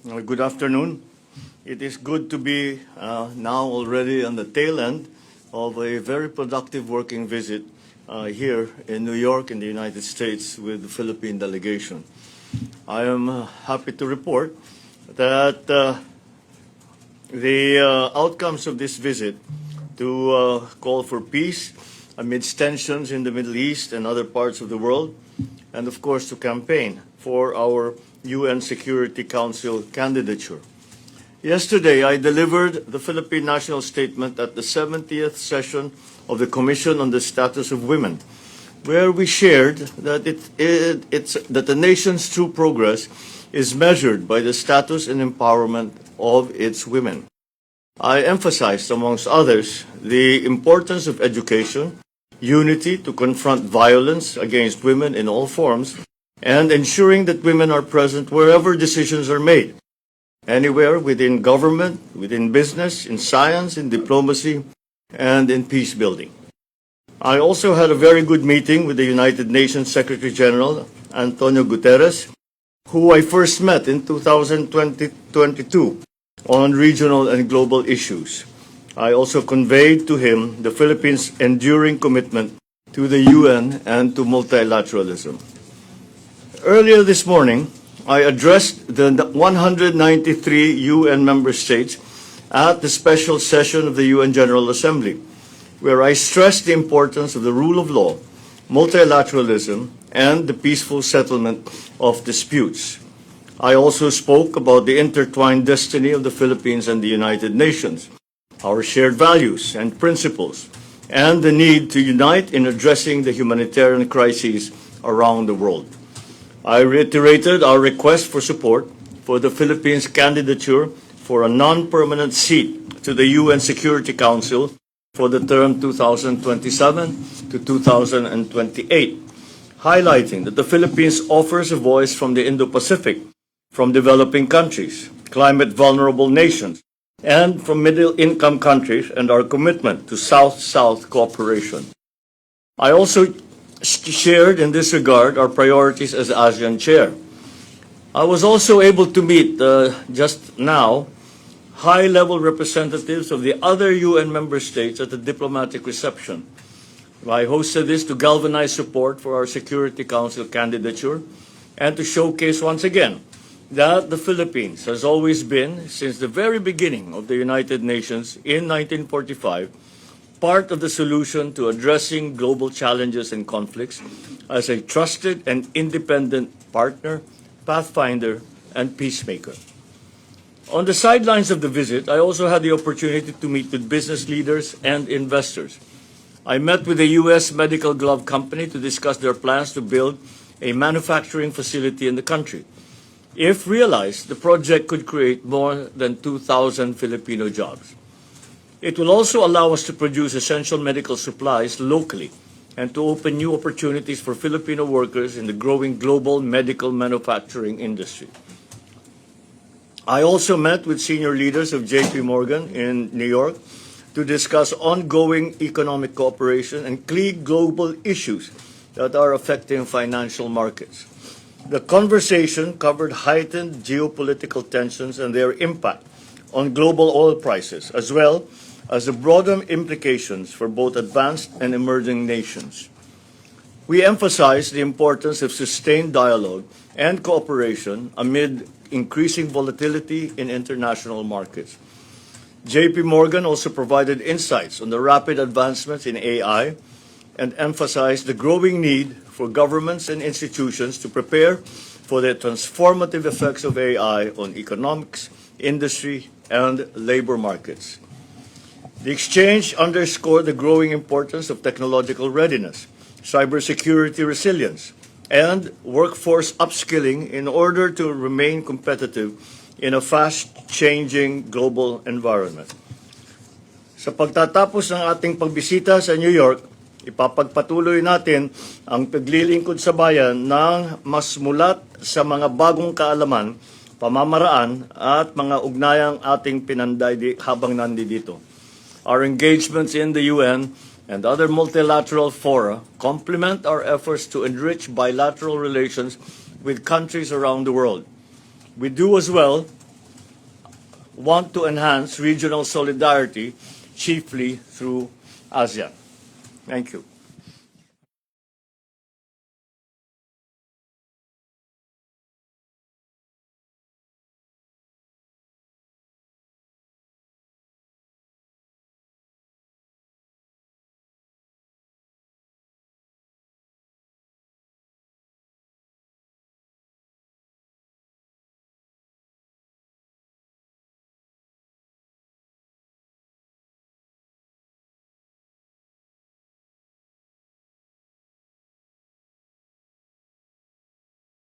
Good afternoon. It is good to be now already on the tail end of a very productive working visit here in New York in the United States with the Philippine delegation. I am happy to report that the outcomes of this visit to call for peace amidst tensions in the Middle East and other parts of the world, and of course to campaign for our UN Security Council candidature. Yesterday, I delivered the Philippine National Statement at the 70th session of the Commission on the Status of Women, where we shared that that the nation's true progress is measured by the status and empowerment of its women. I emphasized, amongst others, the importance of education, unity to confront violence against women in all forms, and ensuring that women are present wherever decisions are made, anywhere within government, within business, in science, in diplomacy, and in peace building. I also had a very good meeting with the United Nations Secretary General, Antonio Guterres, who I first met in 2022 on regional and global issues. I also conveyed to him the Philippines' enduring commitment to the UN and to multilateralism. Earlier this morning, I addressed the 193 UN member states at the special session of the UN General Assembly, where I stressed the importance of the rule of law, multilateralism, and the peaceful settlement of disputes. I also spoke about the intertwined destiny of the Philippines and the United Nations, our shared values and principles, and the need to unite in addressing the humanitarian crises around the world. I reiterated our request for support for the Philippines' candidature for a non-permanent seat to the UN Security Council for the term 2027 to 2028, highlighting that the Philippines offers a voice from the Indo-Pacific, from developing countries, climate-vulnerable nations, and from middle-income countries, and our commitment to South-South cooperation. I also shared in this regard our priorities as ASEAN chair. I was also able to meet just now high-level representatives of the other UN member states at the diplomatic reception. I hosted this to galvanize support for our Security Council candidature and to showcase once again that the Philippines has always been, since the very beginning of the United Nations in 1945, part of the solution to addressing global challenges and conflicts as a trusted and independent partner, pathfinder, and peacemaker. On the sidelines of the visit, I also had the opportunity to meet with business leaders and investors. I met with a U.S. medical glove company to discuss their plans to build a manufacturing facility in the country. If realized, the project could create more than 2,000 Filipino jobs. It will also allow us to produce essential medical supplies locally and to open new opportunities for Filipino workers in the growing global medical manufacturing industry. I also met with senior leaders of JP Morgan in New York to discuss ongoing economic cooperation and key global issues that are affecting financial markets. The conversation covered heightened geopolitical tensions and their impact on global oil prices, as well as the broader implications for both advanced and emerging nations. We emphasized the importance of sustained dialogue and cooperation amid increasing volatility in international markets. JP Morgan also provided insights on the rapid advancements in AI and emphasized the growing need for governments and institutions to prepare for the transformative effects of AI on economics, industry, and labor markets. The exchange underscored the growing importance of technological readiness, cybersecurity resilience, and workforce upskilling in order to remain competitive in a fast-changing global environment. Sa pagtatapos ng ating pagbisita sa New York, ipapagpatuloy natin ang paglilingkod sa bayan ng mas mulat sa mga bagong kaalaman, pamamaraan at mga ugnayang ating pinanday habang nandito. Our engagements in the UN and other multilateral fora complement our efforts to enrich bilateral relations with countries around the world. We do as well want to enhance regional solidarity, chiefly through ASEAN. Thank you.